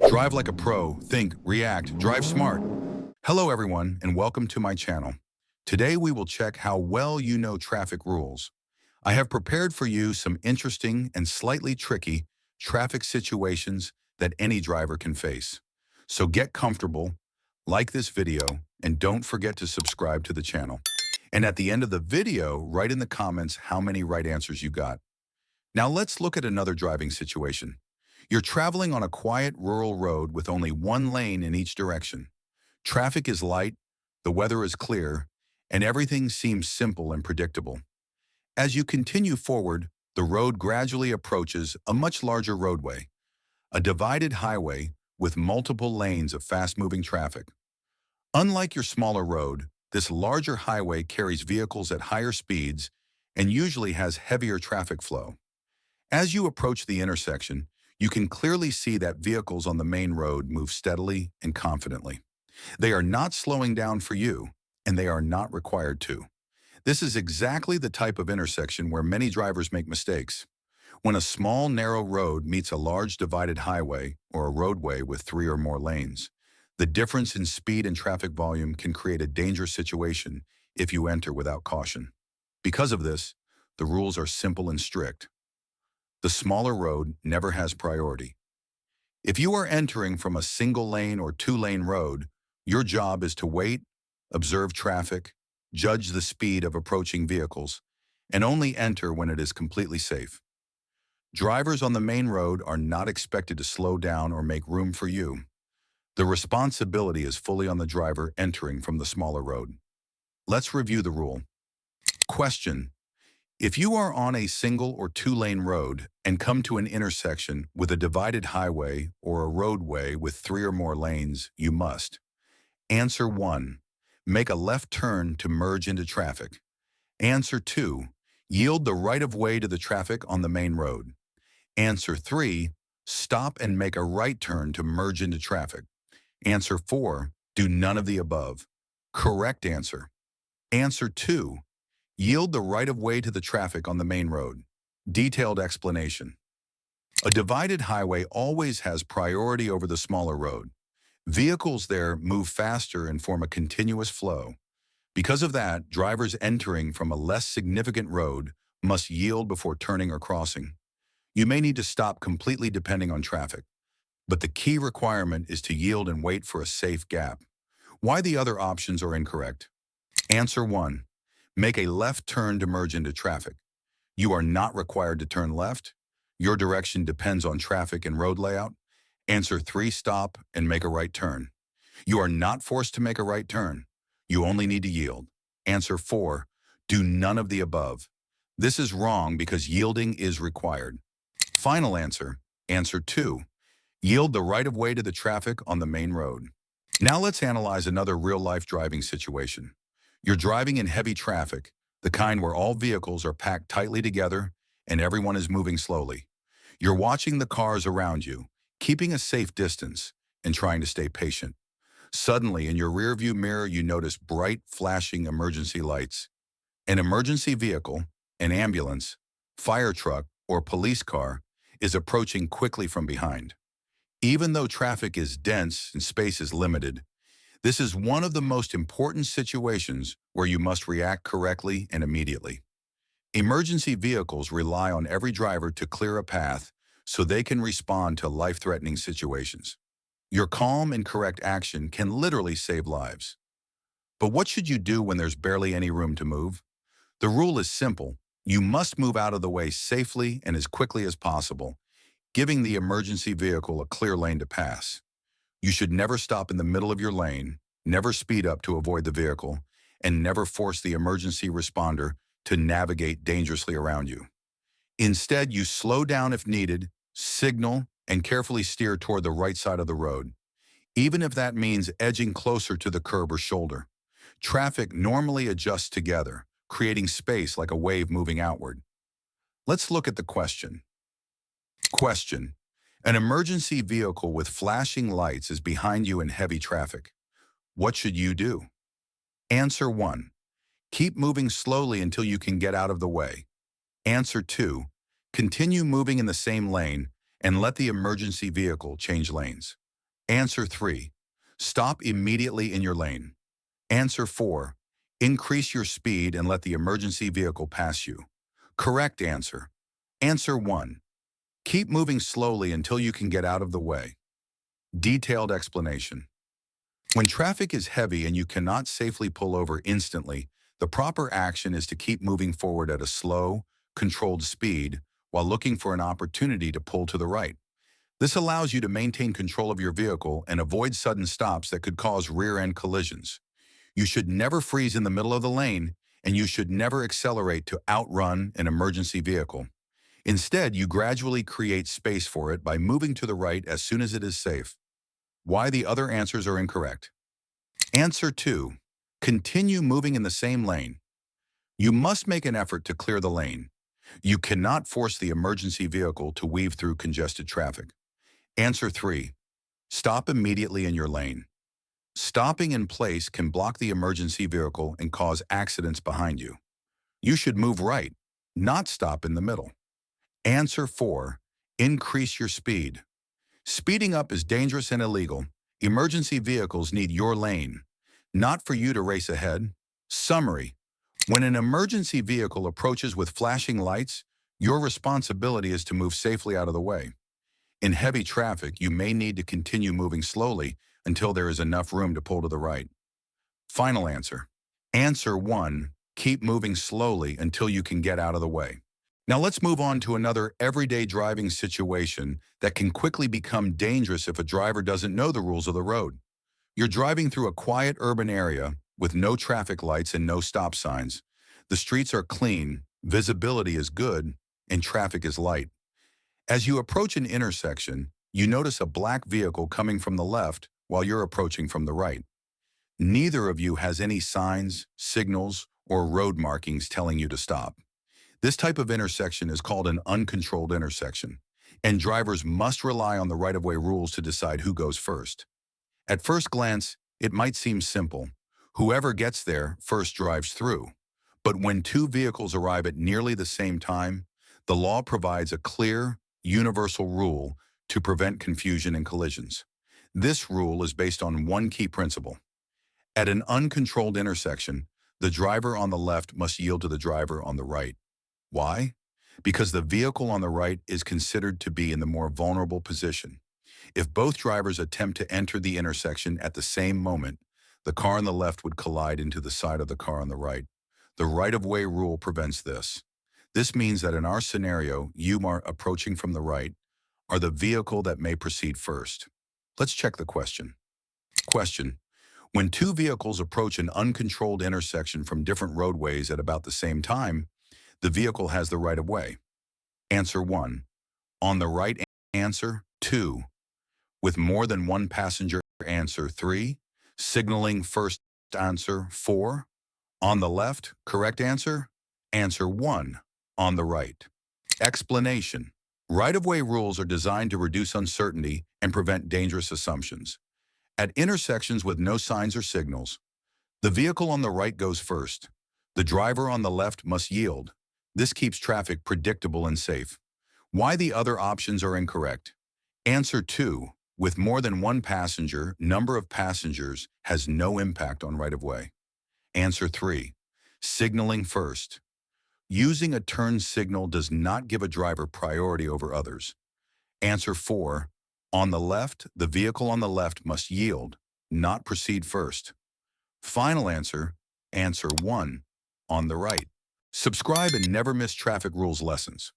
Drive like a pro, think, react, drive smart. Hello everyone and welcome to my channel. Today we will check how well you know traffic rules. I have prepared for you some interesting and slightly tricky traffic situations that any driver can face. So get comfortable, like this video, and don't forget to subscribe to the channel. And at the end of the video, write in the comments how many right answers you got. Now let's look at another driving situation. You're traveling on a quiet rural road with only one lane in each direction. Traffic is light, the weather is clear, and everything seems simple and predictable. As you continue forward, the road gradually approaches a much larger roadway, a divided highway with multiple lanes of fast-moving traffic. Unlike your smaller road, this larger highway carries vehicles at higher speeds and usually has heavier traffic flow. As you approach the intersection, you can clearly see that vehicles on the main road move steadily and confidently. They are not slowing down for you, and they are not required to. This is exactly the type of intersection where many drivers make mistakes. When a small, narrow road meets a large divided highway or a roadway with 3 or more lanes, the difference in speed and traffic volume can create a dangerous situation if you enter without caution. Because of this, the rules are simple and strict. The smaller road never has priority. If you are entering from a single lane or 2-lane road, your job is to wait, observe traffic, judge the speed of approaching vehicles, and only enter when it is completely safe. Drivers on the main road are not expected to slow down or make room for you. The responsibility is fully on the driver entering from the smaller road. Let's review the rule. Question: if you are on a single or 2-lane road and come to an intersection with a divided highway or a roadway with 3 or more lanes, you must: Answer 1. Make a left turn to merge into traffic. Answer 2. Yield the right-of-way to the traffic on the main road. Answer 3. Stop and make a right turn to merge into traffic. Answer 4. Do none of the above. Correct answer. Answer 2. Yield the right-of-way to the traffic on the main road. Detailed explanation. A divided highway always has priority over the smaller road. Vehicles there move faster and form a continuous flow. Because of that, drivers entering from a less significant road must yield before turning or crossing. You may need to stop completely depending on traffic, but the key requirement is to yield and wait for a safe gap. Why the other options are incorrect? Answer 1. Make a left turn to merge into traffic. You are not required to turn left. Your direction depends on traffic and road layout. Answer 3. Stop and make a right turn. You are not forced to make a right turn. You only need to yield. Answer 4. Do none of the above. This is wrong because yielding is required. Final answer. Answer 2. Yield the right-of-way to the traffic on the main road. Now let's analyze another real-life driving situation. You're driving in heavy traffic, the kind where all vehicles are packed tightly together and everyone is moving slowly. You're watching the cars around you, keeping a safe distance and trying to stay patient. Suddenly, in your rearview mirror, you notice bright, flashing emergency lights. An emergency vehicle, an ambulance, fire truck, or police car is approaching quickly from behind. Even though traffic is dense and space is limited, this is one of the most important situations where you must react correctly and immediately. Emergency vehicles rely on every driver to clear a path so they can respond to life-threatening situations. Your calm and correct action can literally save lives. But what should you do when there's barely any room to move? The rule is simple. You must move out of the way safely and as quickly as possible, giving the emergency vehicle a clear lane to pass. You should never stop in the middle of your lane, never speed up to avoid the vehicle, and never force the emergency responder to navigate dangerously around you. Instead, you slow down if needed, signal, and carefully steer toward the right side of the road, even if that means edging closer to the curb or shoulder. Traffic normally adjusts together, creating space like a wave moving outward. Let's look at the question. Question: an emergency vehicle with flashing lights is behind you in heavy traffic. What should you do? Answer 1. Keep moving slowly until you can get out of the way. Answer 2. Continue moving in the same lane and let the emergency vehicle change lanes. Answer 3. Stop immediately in your lane. Answer 4. Increase your speed and let the emergency vehicle pass you. Correct answer. Answer 1. Keep moving slowly until you can get out of the way. Detailed explanation. When traffic is heavy and you cannot safely pull over instantly, the proper action is to keep moving forward at a slow, controlled speed while looking for an opportunity to pull to the right. This allows you to maintain control of your vehicle and avoid sudden stops that could cause rear-end collisions. You should never freeze in the middle of the lane, and you should never accelerate to outrun an emergency vehicle. Instead, you gradually create space for it by moving to the right as soon as it is safe. Why the other answers are incorrect. Answer 2. Continue moving in the same lane. You must make an effort to clear the lane. You cannot force the emergency vehicle to weave through congested traffic. Answer 3. Stop immediately in your lane. Stopping in place can block the emergency vehicle and cause accidents behind you. You should move right, not stop in the middle. Answer 4. Increase your speed. Speeding up is dangerous and illegal. Emergency vehicles need your lane, not for you to race ahead. Summary. When an emergency vehicle approaches with flashing lights, your responsibility is to move safely out of the way. In heavy traffic, you may need to continue moving slowly until there is enough room to pull to the right. Final answer. Answer 1. Keep moving slowly until you can get out of the way. Now let's move on to another everyday driving situation that can quickly become dangerous if a driver doesn't know the rules of the road. You're driving through a quiet urban area with no traffic lights and no stop signs. The streets are clean, visibility is good, and traffic is light. As you approach an intersection, you notice a black vehicle coming from the left while you're approaching from the right. Neither of you has any signs, signals, or road markings telling you to stop. This type of intersection is called an uncontrolled intersection, and drivers must rely on the right-of-way rules to decide who goes first. At first glance, it might seem simple. Whoever gets there first drives through. But when two vehicles arrive at nearly the same time, the law provides a clear, universal rule to prevent confusion and collisions. This rule is based on one key principle. At an uncontrolled intersection, the driver on the left must yield to the driver on the right. Why? Because the vehicle on the right is considered to be in the more vulnerable position. If both drivers attempt to enter the intersection at the same moment, the car on the left would collide into the side of the car on the right. The right-of-way rule prevents this. This means that in our scenario, you are approaching from the right, are the vehicle that may proceed first. Let's check the question. Question. When two vehicles approach an uncontrolled intersection from different roadways at about the same time, the vehicle has the right-of-way. Answer 1. On the right. Answer 2. With more than one passenger. Answer 3. Signaling first. Answer 4. On the left. Correct answer. Answer 1. On the right. Explanation. Right-of-way rules are designed to reduce uncertainty and prevent dangerous assumptions. At intersections with no signs or signals, the vehicle on the right goes first. The driver on the left must yield. This keeps traffic predictable and safe. Why the other options are incorrect. Answer 2. With more than one passenger, number of passengers has no impact on right-of-way. Answer 3. Signaling first. Using a turn signal does not give a driver priority over others. Answer 4. On the left, the vehicle on the left must yield, not proceed first. Final answer, answer 1. On the right. Subscribe and never miss traffic rules lessons.